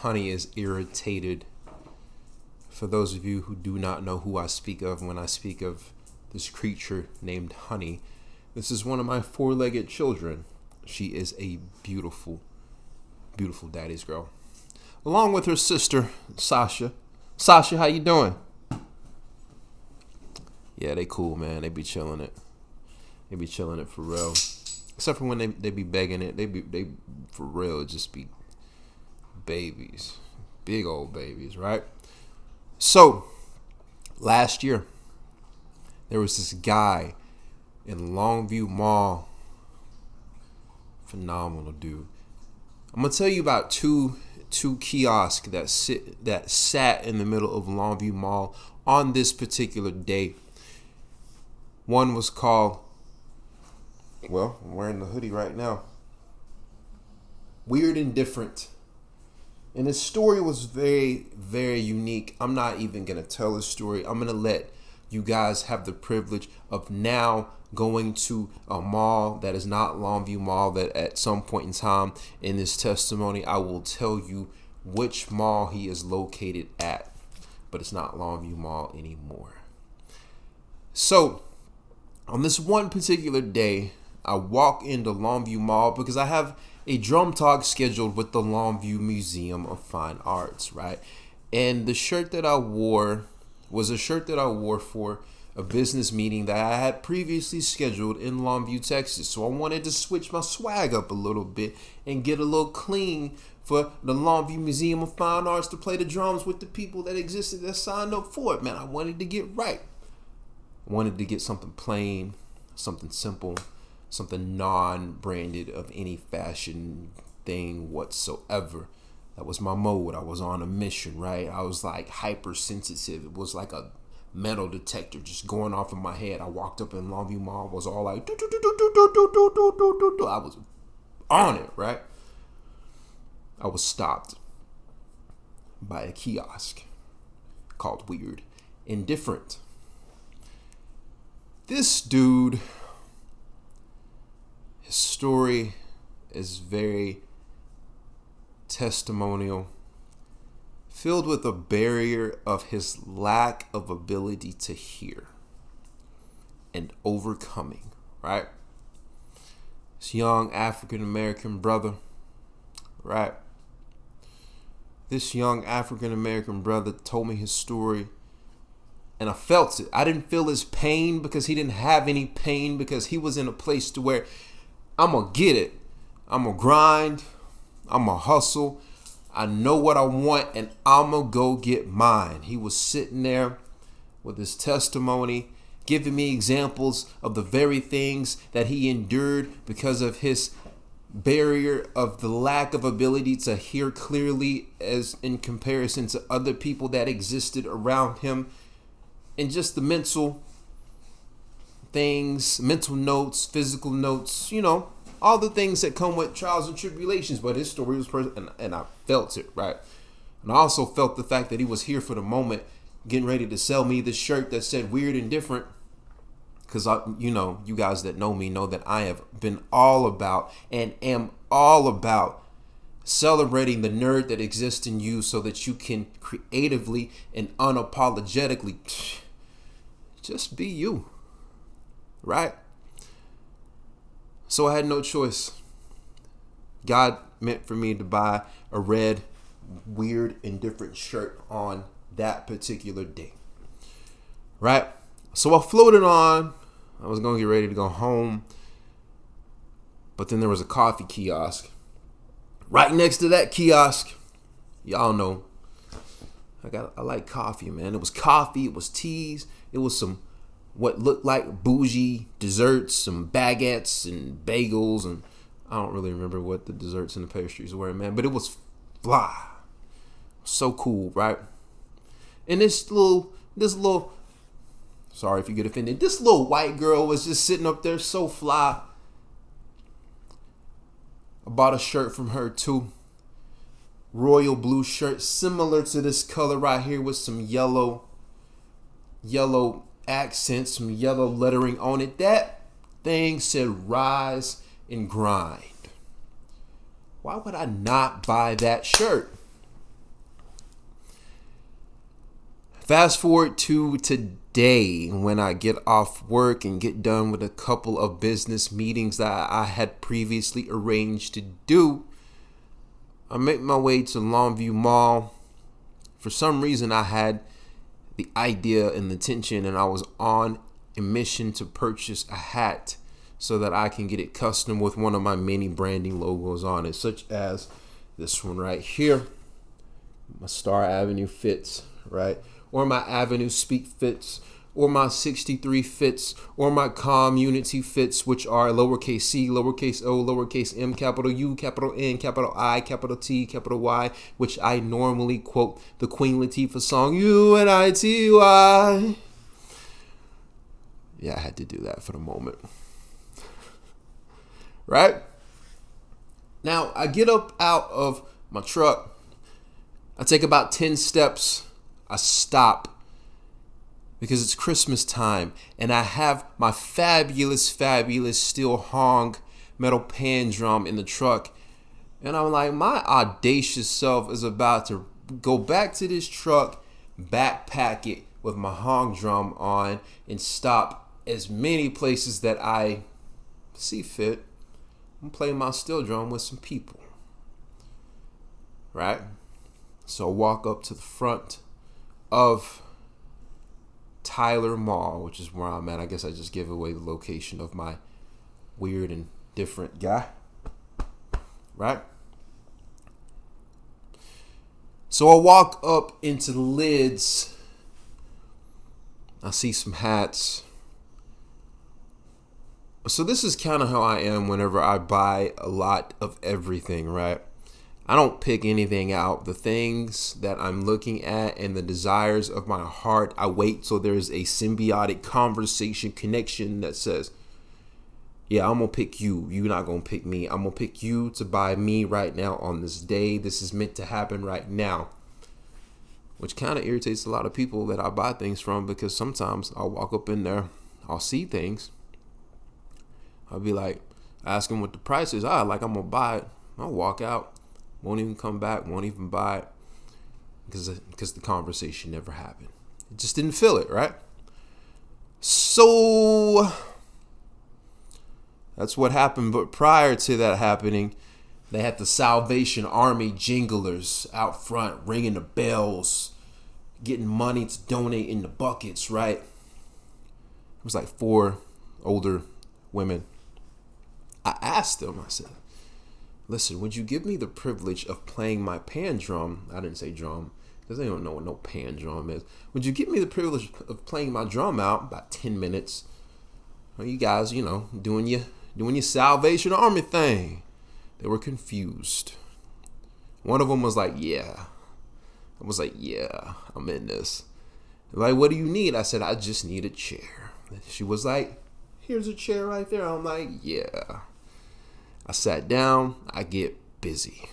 Honey is irritated. For those of you who do not know who I speak of when I speak of this creature named Honey, this is one of my four-legged children. She is a beautiful, beautiful daddy's girl. Along with her sister, Sasha. Sasha, how you doing? Yeah, they cool, man. They be chilling it. They be chilling it for real. Except for when they be begging it. They for real just be babies. Big old babies, right? So, last year, there was this guy in Longview Mall. Phenomenal dude. I'm gonna tell you about two kiosks that sat in the middle of Longview Mall on this particular day. One was called, well, I'm wearing the hoodie right now, Weird and Different. And his story was very, very unique. I'm not even going to tell his story. I'm going to let you guys have the privilege of now going to a mall that is not Longview Mall, that at some point in time in this testimony, I will tell you which mall he is located at. But it's not Longview Mall anymore. So, on this one particular day, I walk into Longview Mall because I have a drum talk scheduled with the Longview Museum of Fine Arts, right? And the shirt that I wore was a shirt that I wore for a business meeting that I had previously scheduled in Longview, Texas. So I wanted to switch my swag up a little bit and get a little clean for the Longview Museum of Fine Arts to play the drums with the people that existed that signed up for it, man. I wanted to get right. I wanted to get something plain, something simple, something non-branded of any fashion thing whatsoever. That was my mode. I was on a mission, right? I was like hypersensitive. It was like a metal detector just going off in my head. I walked up in Longview Mall, was all like, I was on it, right? I was stopped by a kiosk called Weird and Different. This dude, his story is very testimonial, filled with a barrier of his lack of ability to hear and overcoming, right? This young African-American brother, right? This young African-American brother told me his story, and I felt it. I didn't feel his pain because he didn't have any pain, because he was in a place to where I'm going to get it. I'm going to grind. I'm going to hustle. I know what I want, and I'm going to go get mine. He was sitting there with his testimony, giving me examples of the very things that he endured because of his barrier of the lack of ability to hear clearly as in comparison to other people that existed around him. And just the mental things, mental notes, physical notes, all the things that come with trials and tribulations. But his story was personal, and I felt it, right? And I also felt the fact that he was here for the moment, getting ready to sell me this shirt that said Weird and Different. Because, you guys that know me know that I have been all about and am all about celebrating the nerd that exists in you so that you can creatively and unapologetically just be you, right? So I had no choice. God meant for me to buy a red, weird, and different shirt on that particular day, right? So I floated on. I was going to get ready to go home, but then there was a coffee kiosk right next to that kiosk. Y'all know I like coffee, man. It was coffee, it was teas, it was some what looked like bougie desserts, some baguettes and bagels, and I don't really remember what the desserts and the pastries were, man, but it was fly. So cool, right? And this little sorry if you get offended, this little white girl was just sitting up there so fly. I bought a shirt from her too. Royal blue shirt, similar to this color right here with some yellow accents, some yellow lettering on it. That thing said rise and grind. Why would I not buy that shirt? Fast forward to today when I get off work and get done with a couple of business meetings that I had previously arranged to do. I make my way to Longview Mall. For some reason, I had the idea and the intention, and I was on a mission to purchase a hat so that I can get it custom with one of my many branding logos on it, such as this one right here. My Star Avenue fits, right? Or my AvenueSpeak fits, or my 63 fits, or my community fits, which are lowercase c, lowercase o, lowercase m, capital U, capital N, capital I, capital T, capital Y, which I normally quote the Queen Latifah song, UNITY. Yeah, I had to do that for the moment. Right? Now, I get up out of my truck. I take about 10 steps. I stop because it's Christmas time and I have my fabulous steel hong metal pan drum in the truck. And I'm like, my audacious self is about to go back to this truck, backpack it with my hong drum on, and stop as many places that I see fit and play my steel drum with some people. Right? So I walk up to the front of Tyler Mall, which is where I'm at. I guess I just give away the location of my weird and different guy. Right? So I walk up into the lids. I see some hats. So this is kind of how I am whenever I buy a lot of everything, right? I don't pick anything out. The things that I'm looking at and the desires of my heart, I wait till there's a symbiotic conversation connection that says, yeah, I'm going to pick you. You're not going to pick me. I'm going to pick you to buy me right now on this day. This is meant to happen right now. Which kind of irritates a lot of people that I buy things from, because sometimes I'll walk up in there, I'll see things. I'll be like, ask them what the price is. I'm going to buy it. I'll walk out. Won't even come back. Won't even buy it. Because the conversation never happened. It just didn't feel it, right? So that's what happened. But prior to that happening, they had the Salvation Army jinglers out front, ringing the bells, getting money to donate in the buckets, right? It was like 4 older women. I asked them, I said, listen, would you give me the privilege of playing my pan drum? I didn't say drum, because they don't know what no pan drum is. Would you give me the privilege of playing my drum out about 10 minutes? Well, you guys, doing your Salvation Army thing. They were confused. One of them was like, yeah. I was like, yeah, I'm in this. They're like, what do you need? I said, I just need a chair. She was like, here's a chair right there. I'm like, yeah. I sat down. I get busy.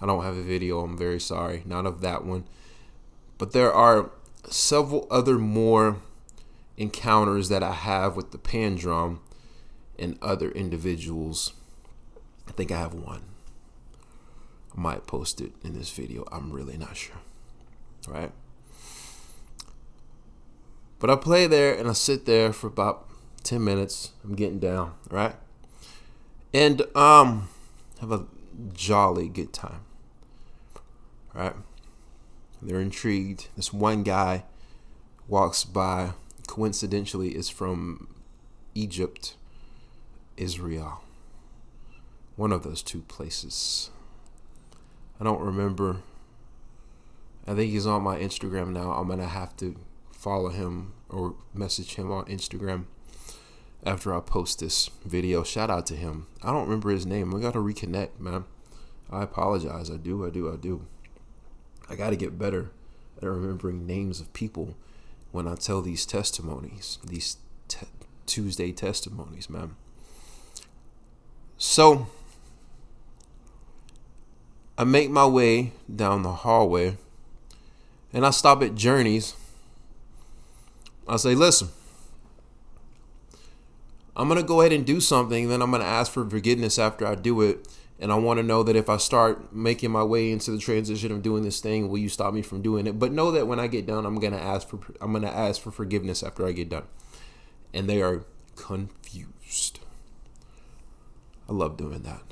I don't have a video. I'm very sorry. Not of that one. But there are several other more encounters that I have with the pan drum and other individuals. I think I have one. I might post it in this video. I'm really not sure. Right? But I play there and I sit there for about 10 minutes. I'm getting down. Right? And have a jolly good time. Right? They're intrigued. This one guy walks by. Coincidentally, is from Egypt, Israel. One of those two places. I don't remember. I think he's on my Instagram now. I'm going to have to follow him or message him on Instagram after I post this video. Shout out to him. I don't remember his name. We got to reconnect, man. I apologize. I do. I got to get better at remembering names of people when I tell these testimonies, these Tuesday testimonies, man. So I make my way down the hallway and I stop at Journey's. I say, listen, I'm going to go ahead and do something. Then I'm going to ask for forgiveness after I do it. And I want to know that if I start making my way into the transition of doing this thing, will you stop me from doing it? But know that when I get done, I'm gonna ask for forgiveness after I get done. And they are confused. I love doing that.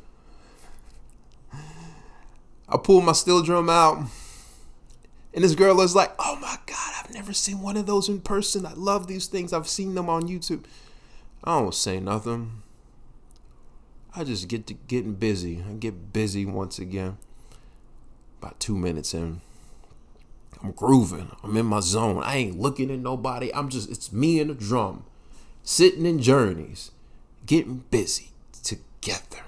I pulled my steel drum out, and this girl is like, "Oh my God, I've never seen one of those in person. I love these things. I've seen them on YouTube." I don't say nothing. I just get to getting busy. I get busy once again. About 2 minutes in, I'm grooving. I'm in my zone. I ain't looking at nobody. It's me and the drum, sitting in journeys, getting busy together.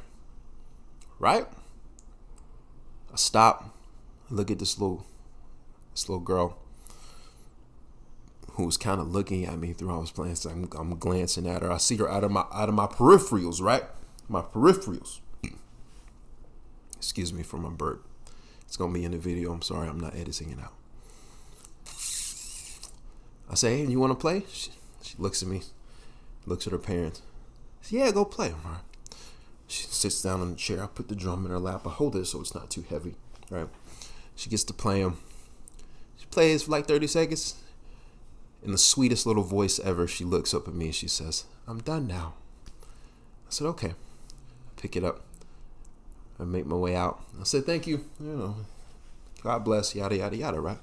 Right? I stop. I look at this little girl who was kind of looking at me through I was playing. So I'm glancing at her. I see her out of my peripherals, right? My peripherals. Excuse me for my burp. It's gonna be in the video. I'm sorry, I'm not editing it out. I say, "Hey, you want to play?" She looks at me, looks at her parents. I say, "Yeah, go play." All right. She sits down on the chair. I put the drum in her lap. I hold it so it's not too heavy. All right. She gets to play him. She plays for like 30 seconds. In the sweetest little voice ever, she looks up at me and she says, "I'm done now." I said, "Okay." Pick it up. I make my way out. I said, "Thank you. God bless, yada, yada, yada," right?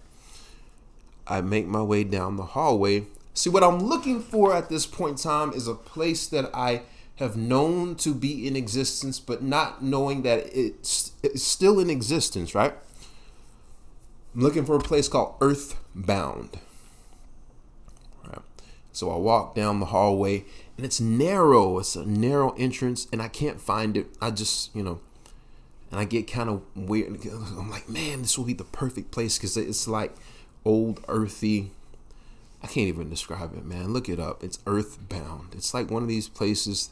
I make my way down the hallway. See, what I'm looking for at this point in time is a place that I have known to be in existence, but not knowing that it's still in existence, right? I'm looking for a place called Earthbound. Right. So I walk down the hallway, and it's narrow. It's a narrow entrance, and I can't find it. I just, and I get kind of weird. I'm like, man, this will be the perfect place because it's like old, earthy. I can't even describe it, man. Look it up. It's Earthbound. It's like one of these places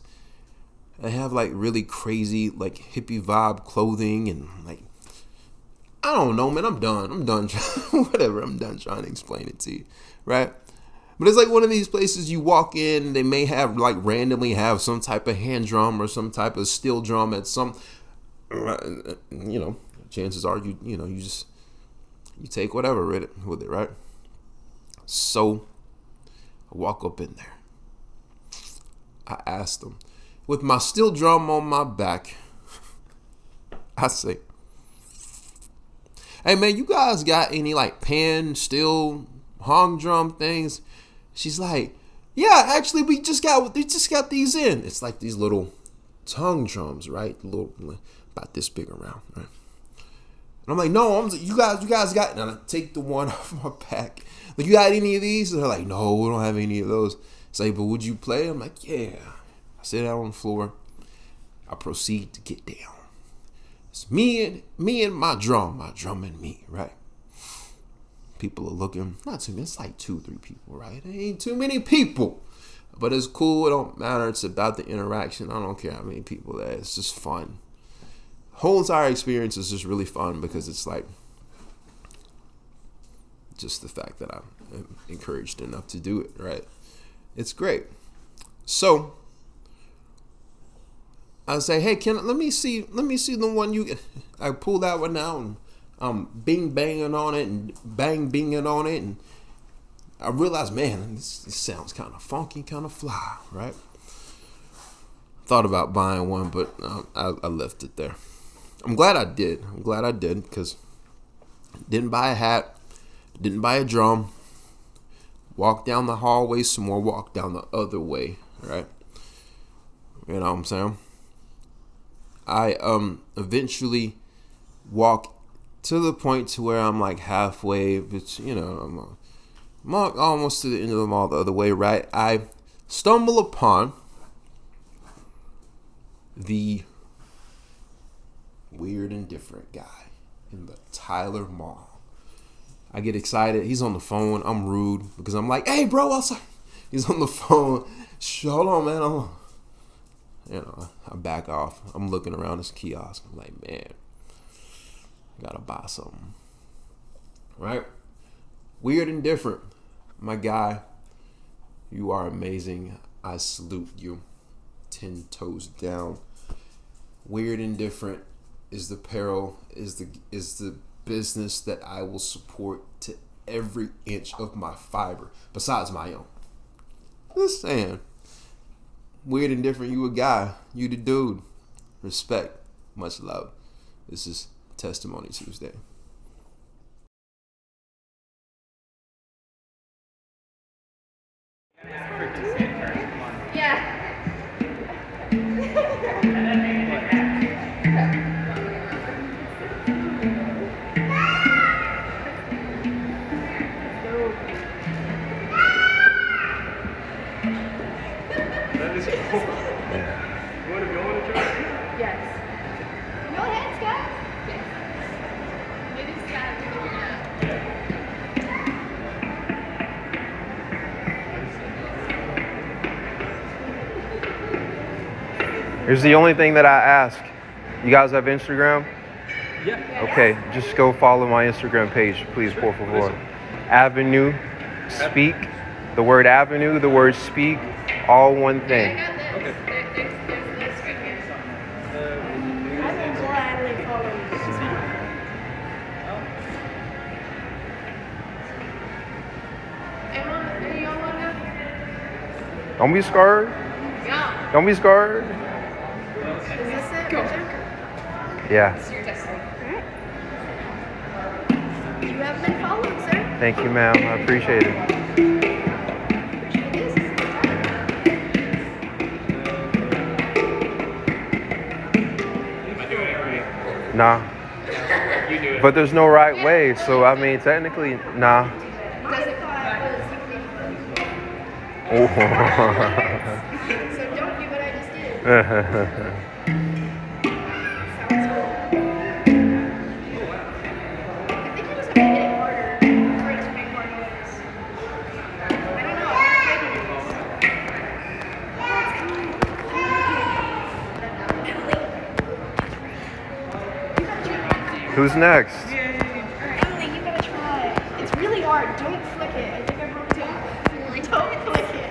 that have like really crazy, like hippie vibe clothing and like, I don't know, man. I'm done. Whatever. I'm done trying to explain it to you, right? But it's like one of these places you walk in, they may have like randomly have some type of hand drum or some type of steel drum at some, chances are you take whatever with it, right? So I walk up in there. I asked them, with my steel drum on my back, I say, "Hey man, you guys got any like pan, steel, hong drum things?" She's like, "Yeah, actually we just got these in." It's like these little tongue drums, right? Little about this big around, right? And I'm like, "No, you guys got," and I take the one off my back. Like, "You got any of these?" And they're like, "No, we don't have any of those." Say, "But would you play?" I'm like, "Yeah." I sit down on the floor. I proceed to get down. It's me and my drum and me, right? People are looking. Not too many. It's like 2-3 people, right? It ain't too many people. But it's cool. It don't matter. It's about the interaction. I don't care how many people there. It's just fun. The whole entire experience is just really fun because it's like just the fact that I'm encouraged enough to do it, right? It's great. So I say, "Hey, let me see the one you get." I pull that one out and I'm banging on it and banging on it, and I realized, man, this sounds kind of funky, kind of fly, right? Thought about buying one, but I left it there. I'm glad I did because didn't buy a hat, didn't buy a drum. Walk down the hallway some more, walk down the other way, right? You know what I'm saying? I eventually walk to the point to where I'm like halfway, but I'm almost to the end of the mall the other way, right? I stumble upon the weird and different guy in the Tyler Mall. I get excited. He's on the phone. I'm rude because I'm like, "Hey, bro, outside." He's on the phone. Hold on, man. I back off. I'm looking around this kiosk. I'm like, man, I gotta buy something. Right? Weird and different. My guy, you are amazing. I salute you. 10 toes down. Weird and Different is the apparel, is the business that I will support to every inch of my fiber, besides my own. Just saying. Weird and Different, you a guy, you the dude. Respect, much love. This is Testimony Tuesday. Yeah. That is cool. You want to try? Yes. Go ahead, Scott. Yes. Maybe Scott can figure it out. Here's the only thing that I ask. You guys have Instagram? Yeah. Okay, just go follow my Instagram page, please, por favor. AvenueSpeak. The word avenue, the word speak, all one thing. I got this. Okay. There's this right here. I'm gladly follow you. Emma, are you on one now? Don't be scared. Yeah. Don't be scared. Is this it? Go. Yeah. This is your testimony. Alright. You have been followed, sir. Thank you, ma'am. I appreciate it. Nah. You do it. But there's no right way, so I mean, technically, nah. Does it Oh. So don't do what I just did. Sounds cool. I think you just have to hit it harder for it to make more noise. I don't know. Who's next? Emily, you gotta try. It's really hard. Don't flick it. I think I broke two. Don't flick it.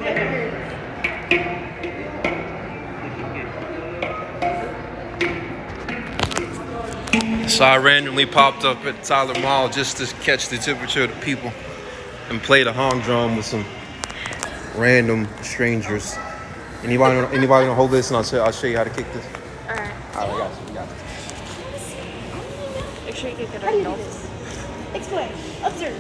It hurts. So I randomly popped up at Tyler Mall just to catch the temperature of the people and play the hong drum with some random strangers. Anybody wanna hold this and I'll show you how to kick this? Alright. Alright, we got you. Make sure you get good at adults. Explain. Observe.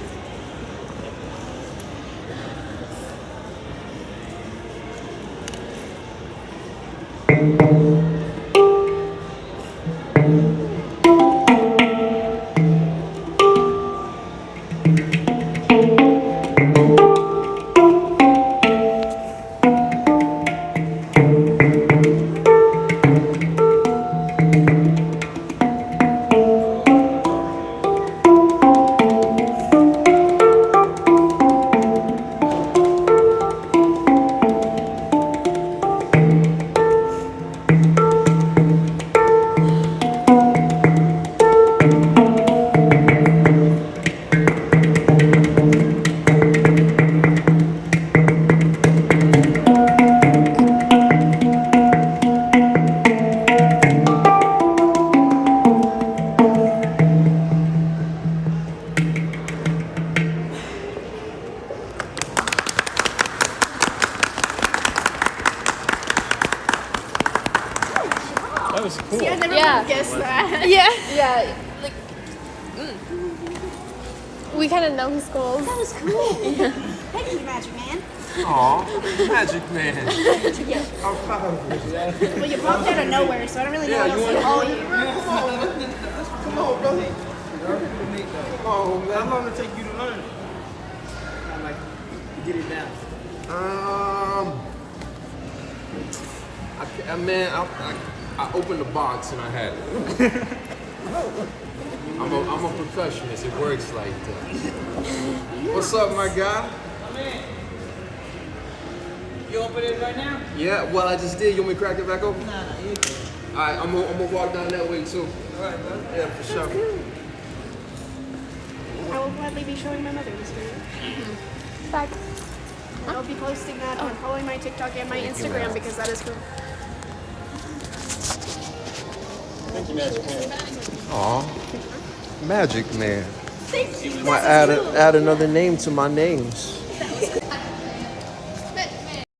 That was cool. See, I never would have guessed that. Yeah, like we kind of know his goals. That was cool. Thank you, Magic Man. Aw, Magic Man. Well, you popped out of nowhere, so I don't really know what else to call you. Come on, brother. Come on, man. How long did it take you to learn? Like, get it down. I opened the box and I had it. I'm a perfectionist. It works like that. What's up, my guy? You open it right now? Yeah, well, I just did. You want me to crack it back open? Nah, you can. All right, I'm gonna walk down that way too. All right, bro. Yeah, for sure. I will gladly be showing my mother this video. Back. I'll be posting that on following my TikTok and my Instagram because that is cool. Thank you, Magic Man. Aw, Magic Man. Thank you. Might add another name to my names.